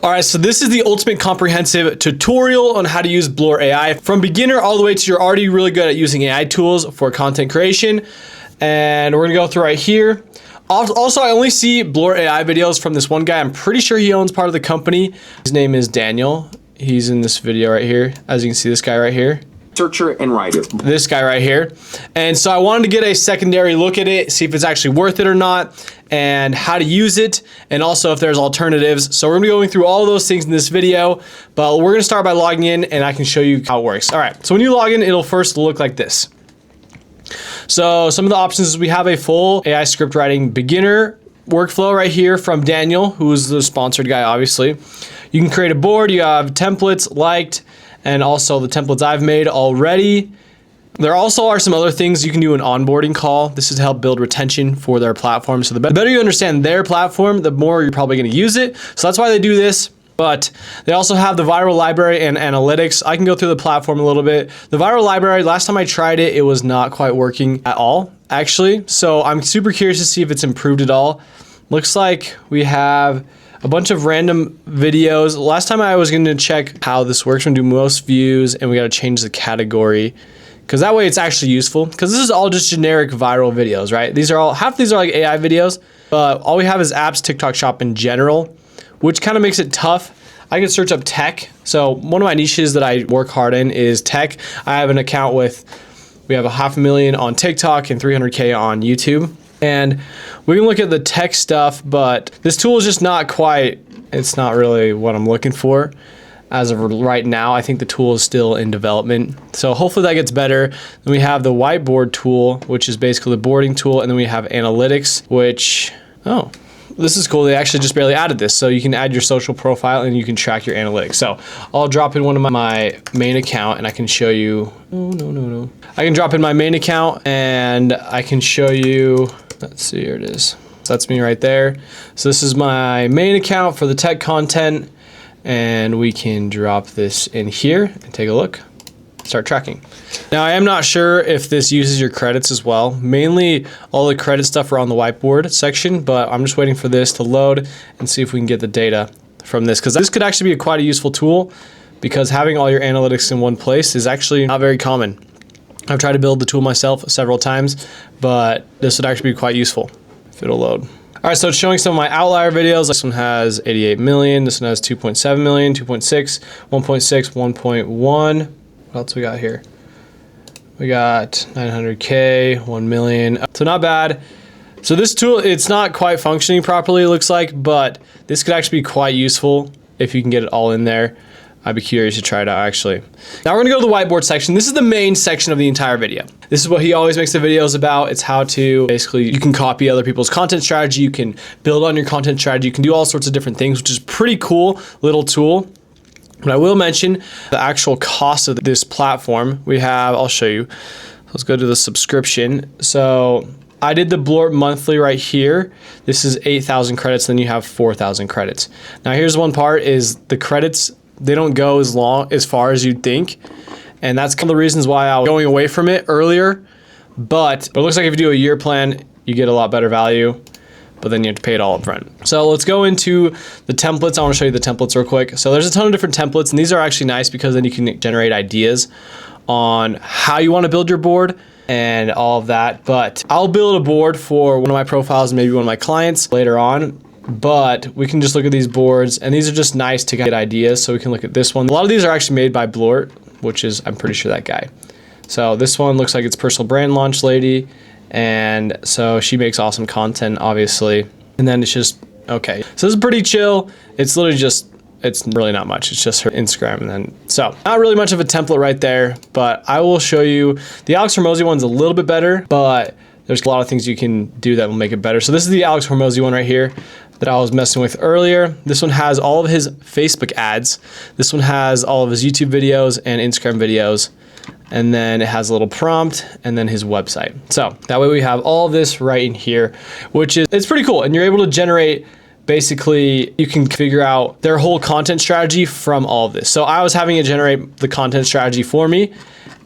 All right, so this is the ultimate comprehensive tutorial on how to use Blort AI from beginner all the way to you're already really good at using AI tools for content creation. And we're gonna go through right here. Also, I only see Blort AI videos from this one guy. I'm pretty sure he owns part of the company. His name is Daniel. He's in this video right here. As you can see, this guy right here. Searcher and writer. This guy right here. And so I wanted to get a secondary look at it, see if it's actually worth it or not, and how to use it, and also if there's alternatives. So we're gonna be going through all of those things in this video, but we're gonna start by logging in and I can show you how it works. All right, so when you log in, it'll first look like this. So some of the options is we have a full AI script writing beginner workflow right here from Daniel, who is the sponsored guy, obviously. You can create a board, you have templates liked, and also the templates I've made already. There also are some other things you can do an onboarding call. This is to help build retention for their platform. So the better you understand their platform, the more you're probably gonna use it. So that's why they do this. But they also have the viral library and analytics. I can go through the platform a little bit. The viral library, last time I tried it, it was not quite working at all, actually. So I'm super curious to see if it's improved at all. Looks like we have a bunch of random videos. Last time I was gonna check how this works. We're gonna do most views and we gotta change the category, because that way it's actually useful, because this is all just generic viral videos, right? These are all, half of these are like AI videos, but all we have is apps, TikTok shop in general, which kind of makes it tough. I can search up tech. So one of my niches that I work hard in is tech. I have an account with, we have 500,000 on TikTok and 300K on YouTube. And we can look at the tech stuff, but this tool is just not quite, it's not really what I'm looking for. As of right now, I think the tool is still in development. So hopefully that gets better. Then we have the whiteboard tool, which is basically the boarding tool. And then we have analytics, which, oh, this is cool. They actually just barely added this. So you can add your social profile and you can track your analytics. So I'll drop in one of my main account and I can show you, no. I can drop in my main account and I can show you, let's see, here it is. So that's me right there. So this is my main account for the tech content. And we can drop this in here and take a look, start tracking. Now I am not sure if this uses your credits as well. Mainly all the credit stuff are on the whiteboard section, but I'm just waiting for this to load and see if we can get the data from this, because this could actually be quite a useful tool, because having all your analytics in one place is actually not very common. I've tried to build the tool myself several times, but this would actually be quite useful if it'll load. All right, so it's showing some of my outlier videos. This one has 88 million. This one has 2.7 million, 2.6, 1.6, 1.1. What else we got here? We got 900K, 1 million. So not bad. So this tool, it's not quite functioning properly, it looks like, but this could actually be quite useful if you can get it all in there. I'd be curious to try it out, actually. Now we're gonna go to the whiteboard section. This is the main section of the entire video. This is what he always makes the videos about. It's how to, basically, you can copy other people's content strategy, you can build on your content strategy, you can do all sorts of different things, which is pretty cool little tool. But I will mention the actual cost of this platform. We have, I'll show you. Let's go to the subscription. So I did the Blort monthly right here. This is 8,000 credits, then you have 4,000 credits. Now here's one part is the credits, they don't go as far as you'd think. And that's kind of the reasons why I was going away from it earlier. But it looks like if you do a year plan, you get a lot better value, but then you have to pay it all up front. So let's go into the templates. I want to show you the templates real quick. So there's a ton of different templates, and these are actually nice because then you can generate ideas on how you want to build your board and all of that. But I'll build a board for one of my profiles and maybe one of my clients later on. But we can just look at these boards, and these are just nice to get ideas. So we can look at this one. A lot of these are actually made by Blort, which is, I'm pretty sure, that guy. So this one looks like it's personal brand launch lady. And so she makes awesome content, obviously. And then it's just, okay. So this is pretty chill. It's literally just, it's really not much. It's just her Instagram. And then, so not really much of a template right there, but I will show you. The Alex Hormozi one's a little bit better, but there's a lot of things you can do that will make it better. So this is the Alex Hormozi one right here that I was messing with earlier. This one has all of his Facebook ads. This one has all of his YouTube videos and Instagram videos. And then it has a little prompt and then his website. So that way we have all of this right in here, which is, it's pretty cool. And you're able to generate, basically, you can figure out their whole content strategy from all of this. So I was having it generate the content strategy for me,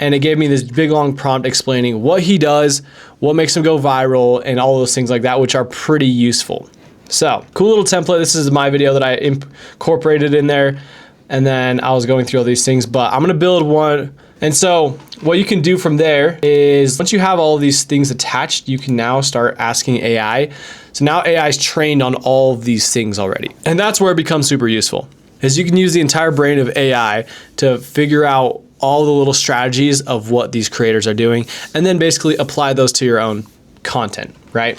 and it gave me this big long prompt explaining what he does, what makes him go viral, and all those things like that, which are pretty useful. So cool little template. This is my video that I incorporated in there. And then I was going through all these things, but I'm gonna build one. And so what you can do from there is once you have all of these things attached, you can now start asking AI. So now AI is trained on all of these things already. And that's where it becomes super useful, is you can use the entire brain of AI to figure out all the little strategies of what these creators are doing, and then basically apply those to your own content, right?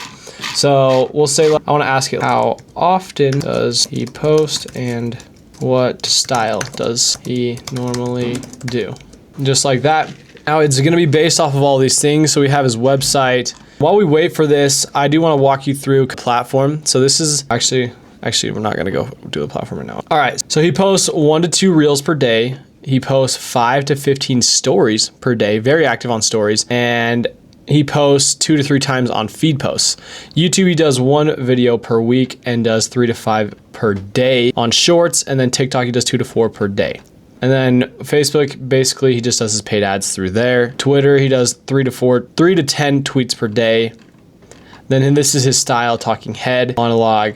So we'll say, I wanna ask it, how often does he post and what style does he normally do? Just like that. Now it's gonna be based off of all these things. So we have his website. While we wait for this, I do wanna walk you through platform. So this is actually we're not gonna go do the platform right now. All right, so he posts 1 to 2 reels per day. He posts 5 to 15 stories per day, very active on stories. And he posts 2 to 3 times on feed posts. YouTube, he does 1 video per week and does 3 to 5 per day on shorts. And then TikTok, he does 2 to 4 per day. And then Facebook, basically, he just does his paid ads through there. Twitter, he does 3 to 10 tweets per day. Then this is his style, talking head, monologue.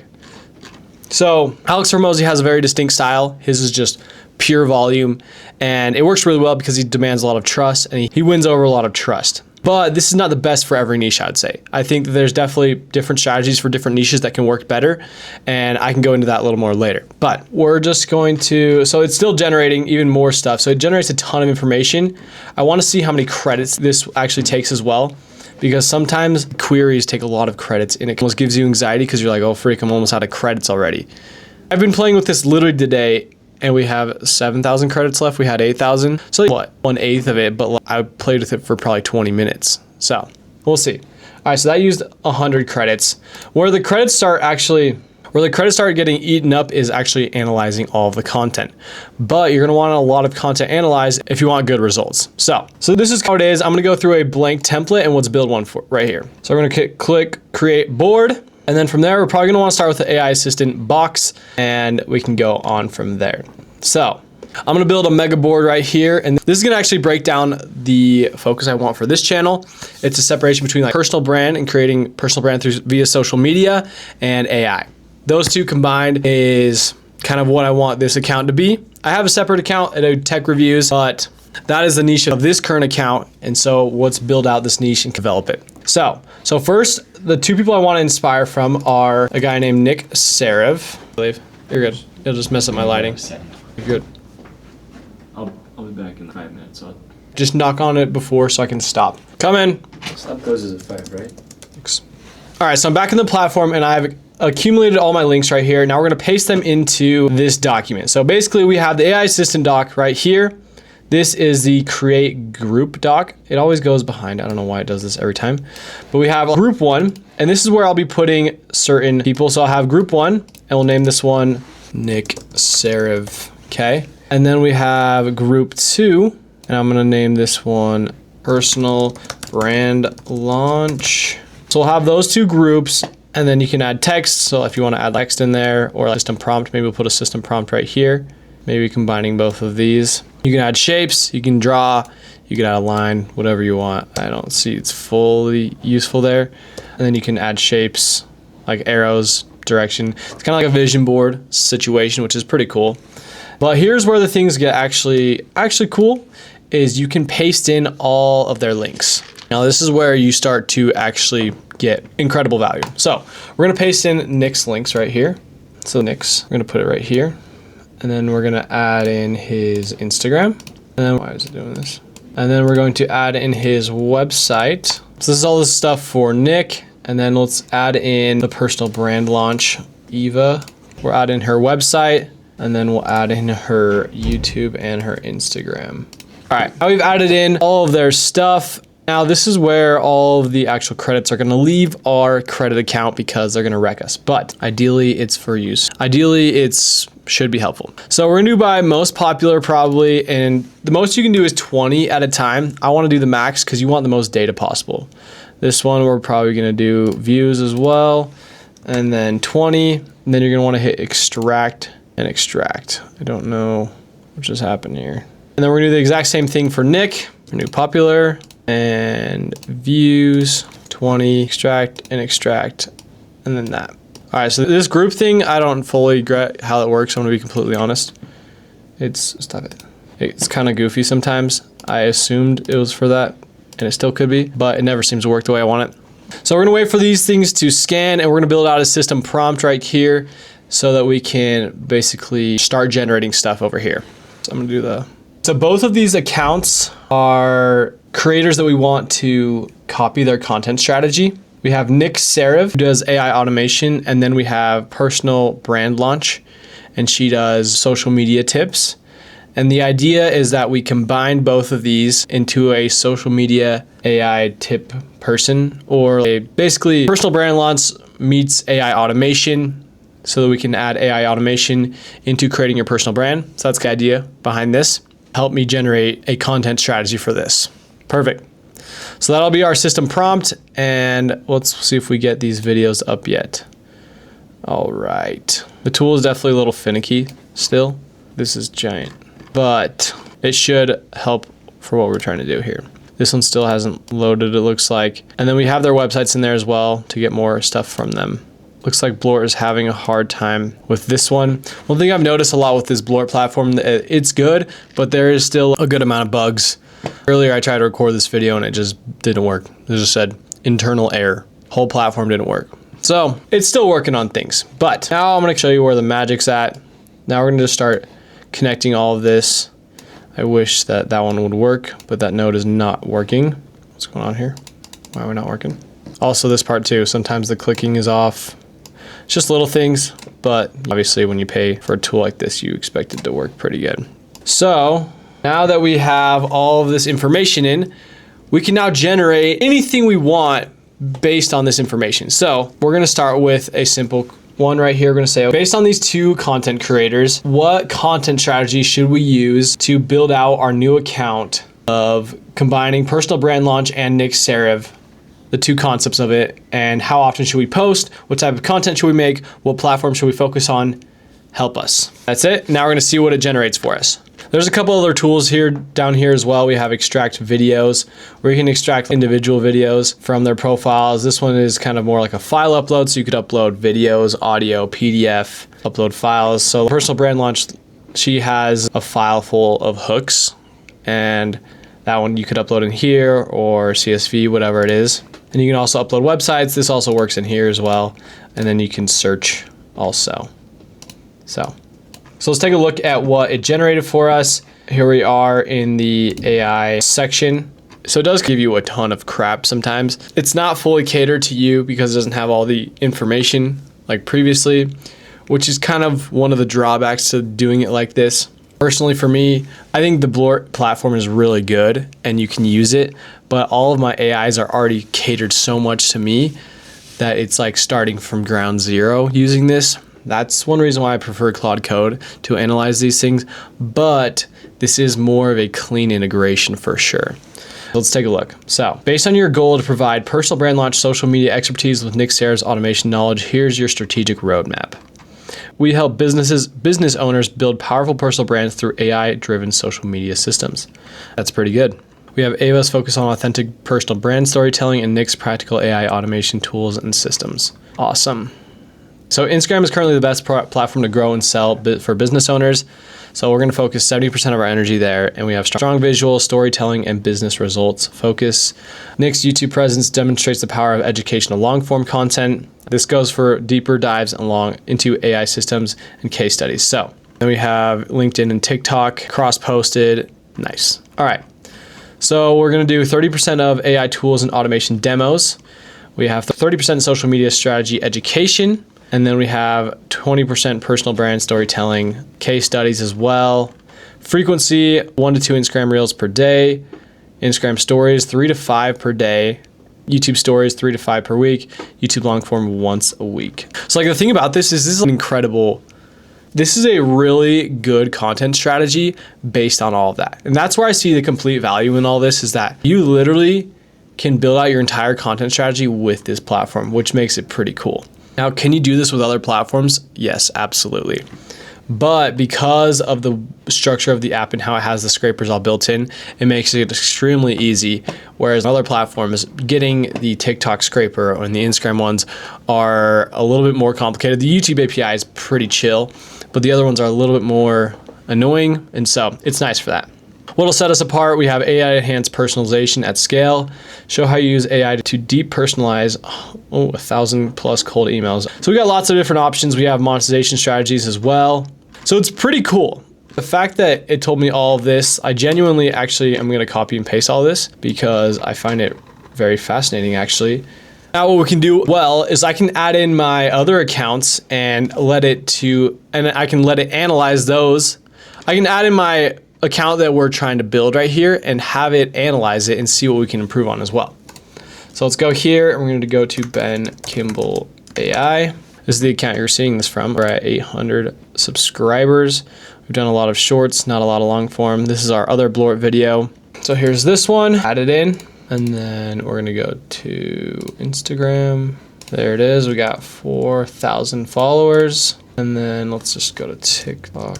So Alex Hormozi has a very distinct style. His is just pure volume, and it works really well because he demands a lot of trust, and he wins over a lot of trust. But this is not the best for every niche, I'd say. I think that there's definitely different strategies for different niches that can work better, and I can go into that a little more later. But we're just going to, so it's still generating even more stuff. So it generates a ton of information. I want to see how many credits this actually takes as well, because sometimes queries take a lot of credits, and it almost gives you anxiety because you're like, oh freak, I'm almost out of credits already. I've been playing with this literally today, and we have 7,000 credits left. We had 8,000. So what, 1/8 of it, but I played with it for probably 20 minutes. So we'll see. All right, so that used 100 credits. Where the credits start getting eaten up is actually analyzing all of the content. But you're gonna want a lot of content analyzed if you want good results. So this is how it is. I'm gonna go through a blank template and let's build one for right here. So we're gonna click create board. And then from there, we're probably gonna wanna start with the AI assistant box, and we can go on from there. So I'm gonna build a mega board right here, and this is gonna actually break down the focus I want for this channel. It's a separation between like personal brand and creating personal brand via social media and AI. Those two combined is kind of what I want this account to be. I have a separate account at tech reviews, but that is the niche of this current account. And so let's build out this niche and develop it. So first, the 2 people I want to inspire from are a guy named Nick Sarev. I believe. You're good. It'll just mess up my lighting. You're good. I'll be back in 5 minutes. So just knock on it before so I can stop. Come in. stop goes as a 5, right? Thanks. All right, so I'm back in the platform and I've accumulated all my links right here. Now we're gonna paste them into this document. So basically we have the AI assistant doc right here. This is the create group doc. It always goes behind. I don't know why it does this every time. But we have group 1, and this is where I'll be putting certain people. So I'll have group 1, and we'll name this one Nick Sarev, okay? And then we have group 2, and I'm gonna name this one personal brand launch. So we'll have those 2 groups, and then you can add text. So if you wanna add text in there, or a system prompt, maybe we'll put a system prompt right here. Maybe combining both of these. You can add shapes, you can draw, you can add a line, whatever you want. I don't see it's fully useful there. And then you can add shapes like arrows, direction. It's kind of like a vision board situation, which is pretty cool. But here's where the things get actually cool, is you can paste in all of their links. Now this is where you start to actually get incredible value. So we're gonna paste in Nick's links right here. So Nick's, we're gonna put it right here. And then we're gonna add in his Instagram. And then, why is it doing this? And then we're going to add in his website. So this is all this stuff for Nick. And then let's add in the personal brand launch, Eva. We'll add in her website, and then we'll add in her YouTube and her Instagram. All right, now we've added in all of their stuff. Now this is where all of the actual credits are gonna leave our credit account because they're gonna wreck us. But ideally it's for use. Ideally it's should be helpful. So we're gonna do by most popular probably, and the most you can do is 20 at a time. I wanna do the max because you want the most data possible. This one we're probably gonna do views as well, and then 20, and then you're gonna wanna hit extract and extract. I don't know what just happened here. And then we're gonna do the exact same thing for Nick. We're gonna do popular, and views, 20, extract, and then that. All right, so this group thing, I don't fully get how it works. I'm gonna be completely honest. Stop it. It's kind of goofy sometimes. I assumed it was for that, and it still could be, but it never seems to work the way I want it. So we're gonna wait for these things to scan, and we're gonna build out a system prompt right here so that we can basically start generating stuff over here. So I'm gonna do so both of these accounts are creators that we want to copy their content strategy. We have Nick Sarev, who does AI automation, and then we have personal brand launch, and she does social media tips. And the idea is that we combine both of these into a social media AI tip person, or basically personal brand launch meets AI automation, so that we can add AI automation into creating your personal brand. So that's the idea behind this. Help me generate a content strategy for this. Perfect. So that'll be our system prompt, and let's see if we get these videos up yet. All right. The tool is definitely a little finicky still. This is giant, but it should help for what we're trying to do here. This one still hasn't loaded, it looks like. And then we have their websites in there as well to get more stuff from them. Looks like Blort is having a hard time with this one. One thing I've noticed a lot with this Blort platform, it's good, but there is still a good amount of bugs. Earlier I tried to record this video and it just didn't work. It just said internal error. Whole platform didn't work. So it's still working on things. But now I'm gonna show you where the magic's at. Now we're gonna just start connecting all of this. I wish that one would work, but that node is not working. What's going on here? Why are we not working? Also this part too, sometimes the clicking is off. It's just little things, but obviously when you pay for a tool like this, you expect it to work pretty good. So now that we have all of this information in, we can now generate anything we want based on this information. So we're gonna start with a simple one right here. We're gonna say, based on these two content creators, what content strategy should we use to build out our new account of combining personal brand launch and Nick Sarev, the two concepts of it, and how often should we post, what type of content should we make, what platform should we focus on? Help us. That's it. Now we're gonna see what it generates for us. There's a couple other tools here down here as well. We have extract videos, where you can extract individual videos from their profiles. This one is kind of more like a file upload, so you could upload videos, audio, PDF, upload files. So personal brand launch, she has a file full of hooks, and that one you could upload in here or CSV, whatever it is. And you can also upload websites. This also works in here as well. And then you can search also. So let's take a look at what it generated for us. Here we are in the AI section. So it does give you a ton of crap sometimes. It's not fully catered to you because it doesn't have all the information like previously, which is kind of one of the drawbacks to doing it like this. Personally for me, I think the Blort platform is really good and you can use it, but all of my AIs are already catered so much to me that it's like starting from ground zero using this. That's one reason why I prefer Claude Code to analyze these things, but this is more of a clean integration for sure. Let's take a look. So, based on your goal to provide personal brand launch social media expertise with Nick Sarev's automation knowledge, here's your strategic roadmap. We help business owners build powerful personal brands through AI-driven social media systems. That's pretty good. We have Ava's focus on authentic personal brand storytelling and Nick's practical AI automation tools and systems. Awesome. So Instagram is currently the best platform to grow and sell for business owners. So we're going to focus 70% of our energy there, and we have strong visual, storytelling, and business results focus. Nick's YouTube presence demonstrates the power of educational long-form content. This goes for deeper dives into AI systems and case studies. So then we have LinkedIn and TikTok, cross-posted. Nice. All right. So we're going to do 30% of AI tools and automation demos. We have 30% social media strategy education. And then we have 20% personal brand storytelling, case studies as well. Frequency, 1 to 2 Instagram reels per day. Instagram stories, 3 to 5 per day. YouTube stories, 3 to 5 per week. YouTube long form once a week. So like the thing about this is this is a really good content strategy based on all of that. And that's where I see the complete value in all this, is that you literally can build out your entire content strategy with this platform, which makes it pretty cool. Now, can you do this with other platforms? Yes, absolutely. but because of the structure of the app and how it has the scrapers all built in, it makes it extremely easy. Whereas other platforms, getting the TikTok scraper and the Instagram ones are a little bit more complicated. The YouTube API is pretty chill, but the other ones are a little bit more annoying, and so it's nice for that. What'll set us apart, we have AI enhanced personalization at scale. Show how you use AI to deep personalize 1,000 plus cold emails. So we got lots of different options. We have monetization strategies as well. So it's pretty cool. The fact that it told me all of this, I genuinely actually am gonna copy and paste all this because I find it very fascinating actually. Now what we can do well is I can add in my other accounts and I can let it analyze those. I can add in my account that we're trying to build right here and have it analyze it and see what we can improve on as well. So let's go here and we're going to go to Ben Kimball AI. This is the account you're seeing this from. We're at 800 subscribers. We've done a lot of shorts, not a lot of long form. This is our other Blort video. So here's this one, add it in, and then we're going to go to Instagram. There it is. We got 4,000 followers. And then let's just go to TikTok.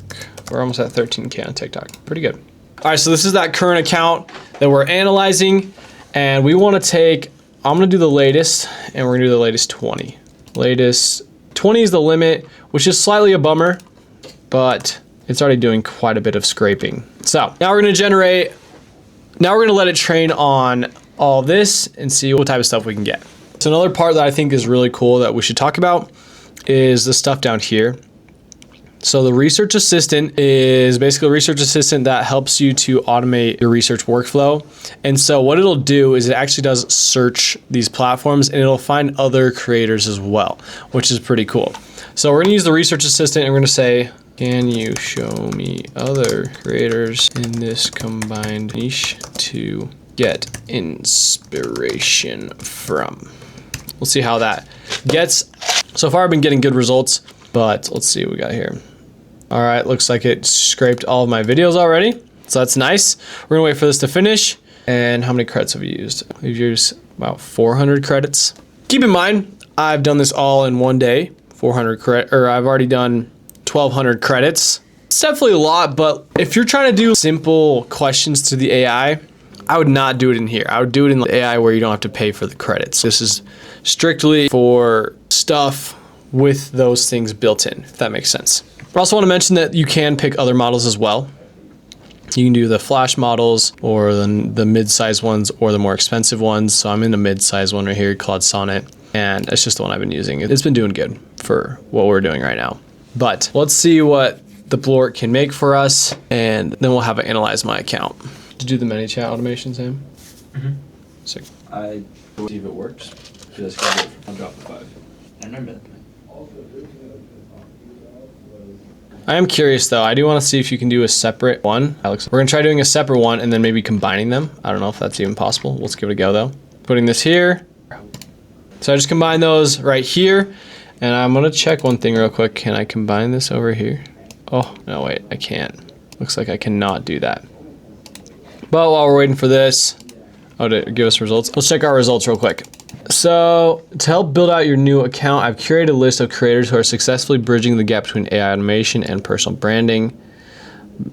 We're almost at 13K on TikTok. Pretty good. All right, so this is that current account that we're analyzing. And we want to take, I'm going to do the latest, and we're going to do the latest 20. Latest 20 is the limit, which is slightly a bummer, but it's already doing quite a bit of scraping. So now we're going to let it train on all this and see what type of stuff we can get. So another part that I think is really cool that we should talk about is the stuff down here. So the research assistant is basically a research assistant that helps you to automate your research workflow. And so what it'll do is it actually does search these platforms and it'll find other creators as well, which is pretty cool. So we're gonna use the research assistant and we're gonna say, can you show me other creators in this combined niche to get inspiration from? We'll see how that gets. So far I've been getting good results, but let's see what we got here. All right, looks like it scraped all of my videos already. So that's nice. We're gonna wait for this to finish. And how many credits have you used? We've used about 400 credits. Keep in mind, I've done this all in one day, 400 credit, or I've already done 1,200 credits. It's definitely a lot, but if you're trying to do simple questions to the AI, I would not do it in here. I would do it in the AI where you don't have to pay for the credits. This is strictly for stuff with those things built in, if that makes sense. I also want to mention that you can pick other models as well. You can do the Flash models or the mid-size ones or the more expensive ones. So I'm in a mid-size one right here called Sonnet, and it's just the one I've been using. It's been doing good for what we're doing right now. But let's see what the Blort can make for us, and then we'll have it analyze my account. Did you do the ManyChat automation, Sam? Mm-hmm. Sick. I see if it works. I'll drop the 5. I remember that. I am curious though. I do want to see if you can do a separate one. Alex, we're gonna try doing a separate one and then maybe combining them. I don't know if that's even possible. Let's give it a go though. Putting this here. So I just combine those right here, and I'm gonna check one thing real quick. Can I combine this over here? Oh, no, wait, I can't. Looks like I cannot do that. But while we're waiting for this, to give us results, let's check our results real quick. So to help build out your new account, I've curated a list of creators who are successfully bridging the gap between AI automation and personal branding.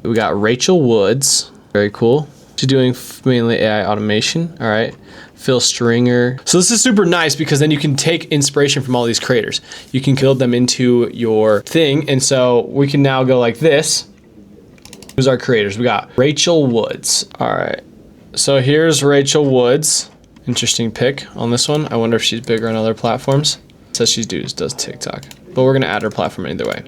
We got Rachel Woods, very cool. She's doing mainly AI automation, all right. Phil Stringer. So this is super nice because then you can take inspiration from all these creators. You can build them into your thing, and so we can now go like this. Who's our creators? We got Rachel Woods, all right. So here's Rachel Woods. Interesting pick on this one. I wonder if she's bigger on other platforms. It says she does TikTok, but we're gonna add her platform either way.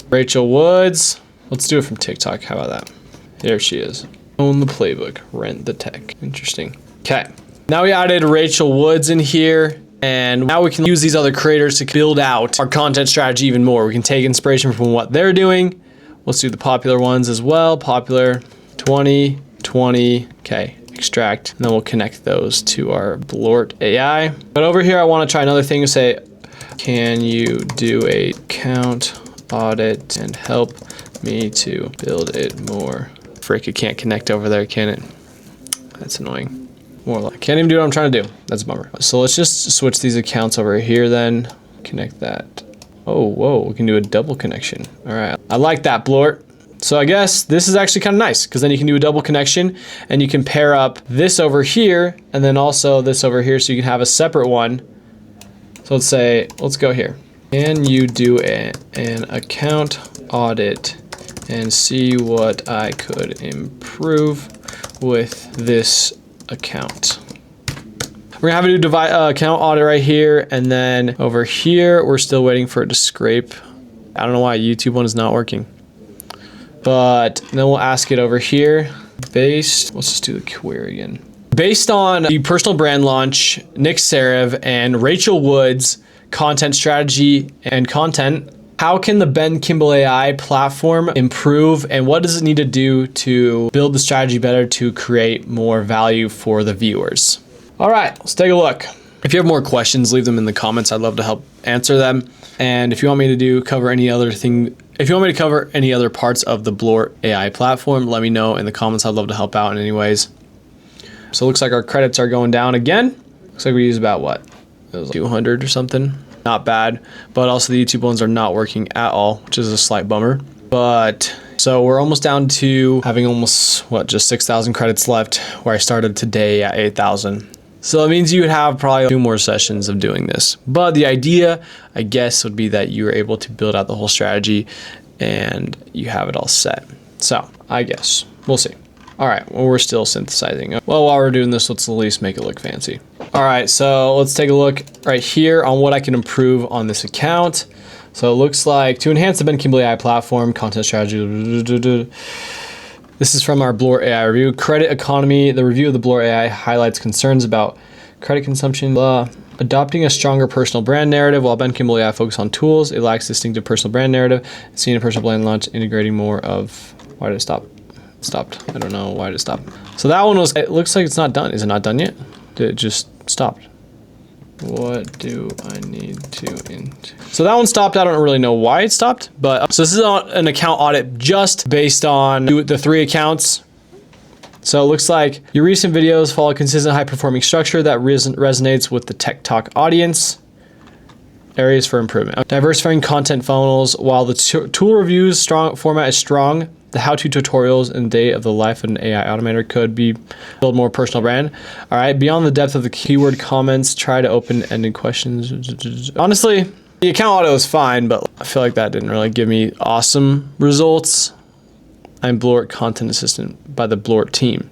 Rachel Woods. Let's do it from TikTok. How about that? There she is. Own the playbook, rent the tech. Interesting. Okay. Now we added Rachel Woods in here, and now we can use these other creators to build out our content strategy even more. We can take inspiration from what they're doing. Let's do the popular ones as well. Popular 20, 20. Okay. Extract, and then we'll connect those to our Blort AI. But over here, I want to try another thing and say, can you do a account audit and help me to build it more? Frick, it can't connect over there, can it? That's annoying. More like, can't even do what I'm trying to do. That's a bummer. So let's just switch these accounts over here then. Connect that Oh, whoa, we can do a double connection. All right, I like that, Blort. So I guess this is actually kind of nice because then you can do a double connection and you can pair up this over here and then also this over here so you can have a separate one. So let's say, let's go here. Can you do an account audit and see what I could improve with this account? We're gonna have to do account audit right here, and then over here, we're still waiting for it to scrape. I don't know why YouTube one is not working. But then we'll ask it over here. Let's just do the query again. Based on the personal brand launch, Nick Sarev and Rachel Wood's content strategy and content, how can the Ben Kimball AI platform improve and what does it need to do to build the strategy better to create more value for the viewers? All right, let's take a look. If you have more questions, leave them in the comments. I'd love to help answer them. And if you want me to cover any other parts of the Blort AI platform, let me know in the comments. I'd love to help out in any ways. So it looks like our credits are going down again. Looks like we use about what? It was like 200 or something. Not bad, but also the YouTube ones are not working at all, which is a slight bummer. But so we're almost down to having almost just 6,000 credits left where I started today at 8,000. So that means you would have probably 2 more sessions of doing this. But the idea, I guess, would be that you were able to build out the whole strategy and you have it all set. So I guess we'll see. All right, well, we're still synthesizing. Well, while we're doing this, let's at least make it look fancy. All right, so let's take a look right here on what I can improve on this account. So it looks like to enhance the Ben Kimball AI platform, content strategy. This is from our Blort AI review. Credit economy. The review of the Blort AI highlights concerns about credit consumption. Adopting a stronger personal brand narrative while Ben Kimball AI focus on tools. It lacks distinctive personal brand narrative. Seeing a personal brand launch, integrating more of. Why did it stop? It stopped. I don't know why did it stop. So that one was. It looks like it's not done. Is it not done yet? Did it just stop? What do I need to So that one stopped. I don't really know why it stopped, but so this is an account audit just based on the 3 accounts. So it looks like your recent videos follow a consistent high-performing structure that resonates with the tech talk audience. Areas for improvement. Diversifying content funnels. While the tool reviews format is strong, the how-to tutorials and day of the life of an AI automator could build more personal brand. All right, beyond the depth of the keyword comments, try to open-ended questions. Honestly, the account auto is fine, but I feel like that didn't really give me awesome results. I'm Blort Content Assistant by the Blort team.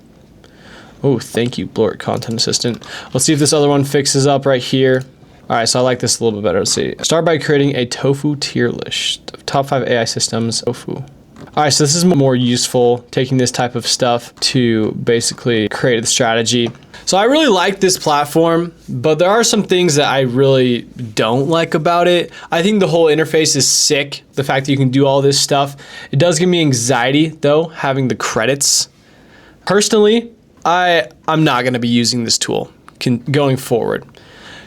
Oh, thank you, Blort Content Assistant. Let's see if this other one fixes up right here. All right, so I like this a little bit better. Let's see. Start by creating a tofu tier list of top 5 AI systems. Tofu. All right, so this is more useful, taking this type of stuff to basically create the strategy. So I really like this platform, but there are some things that I really don't like about it. I think the whole interface is sick. The fact that you can do all this stuff. It does give me anxiety though, having the credits. Personally, I'm not gonna be using this tool going forward.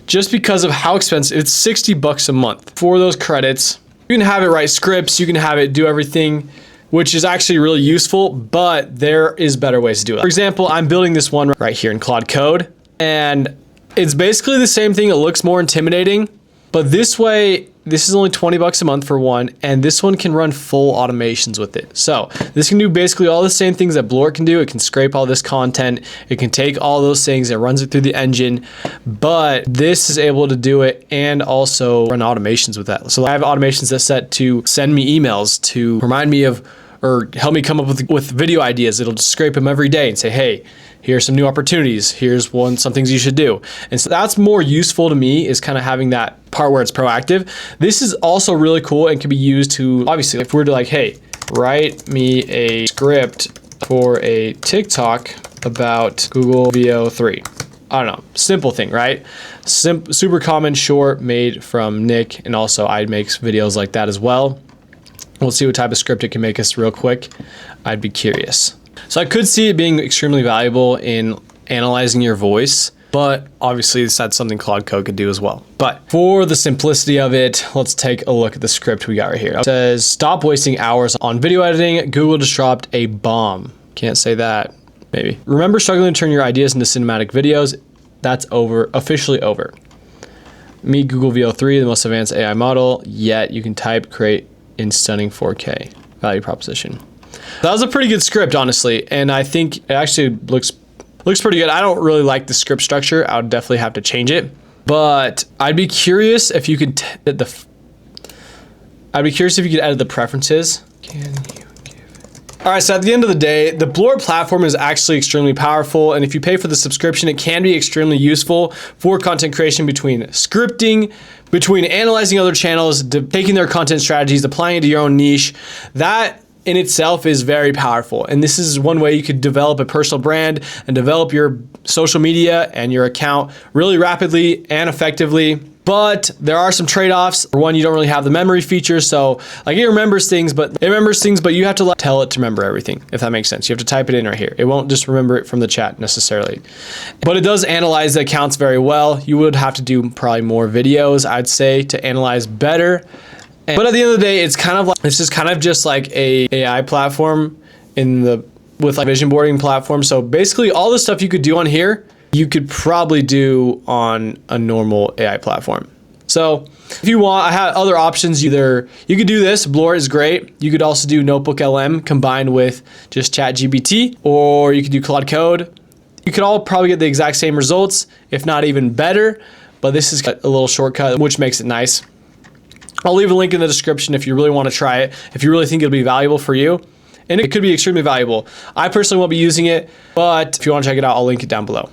Just because of how expensive, it's 60 bucks a month for those credits. You can have it write scripts, you can have it do everything, which is actually really useful, but there is better ways to do it. For example, I'm building this one right here in Claude Code, and it's basically the same thing. It looks more intimidating, but this way, this is only 20 bucks a month for one, and this one can run full automations with it. So this can do basically all the same things that Blort can do. It can scrape all this content. It can take all those things. It runs it through the engine, but this is able to do it and also run automations with that. So I have automations that set to send me emails to remind me of or help me come up with video ideas. It'll just scrape them every day and say, hey, here's some new opportunities. Here's some things you should do. And so that's more useful to me, is kind of having that part where it's proactive. This is also really cool and can be used to, obviously, if we're to like, hey, write me a script for a TikTok about Google VO3. I don't know, simple thing, right? Super common, short, made from Nick, and also I make videos like that as well. We'll see what type of script it can make us real quick. I'd be curious. So I could see it being extremely valuable in analyzing your voice, but obviously that's something Claude Code could do as well. But for the simplicity of it, let's take a look at the script we got right here. It says, stop wasting hours on video editing. Google just dropped a bomb. Can't say that, maybe. Remember struggling to turn your ideas into cinematic videos? That's officially over. Meet Google VO3, the most advanced AI model yet. You can type, create in stunning 4K. Value proposition. That was a pretty good script, honestly, and I think it actually looks pretty good. I don't really like the script structure. I would definitely have to change it, but I'd be curious if you could edit the preferences. Can you give? All right, so at the end of the day, the Blort platform is actually extremely powerful, and if you pay for the subscription, it can be extremely useful for content creation, between scripting, between analyzing other channels, taking their content strategies, applying it to your own niche. That in itself is very powerful. And this is one way you could develop a personal brand and develop your social media and your account really rapidly and effectively. But there are some trade-offs. For one, you don't really have the memory feature. So like it remembers things, but you have to tell it to remember everything, if that makes sense. You have to type it in right here. It won't just remember it from the chat necessarily. But it does analyze the accounts very well. You would have to do probably more videos, I'd say, to analyze better. But at the end of the day, it's kind of just like a AI platform with like vision boarding platform. So basically all the stuff you could do on here, you could probably do on a normal AI platform. So if you want, I have other options. You could do this. Blort is great. You could also do Notebook LM combined with just ChatGPT, or you could do Claude Code. You could all probably get the exact same results, if not even better. But this is a little shortcut, which makes it nice. I'll leave a link in the description if you really want to try it, if you really think it'll be valuable for you. And it could be extremely valuable. I personally won't be using it, but if you want to check it out, I'll link it down below.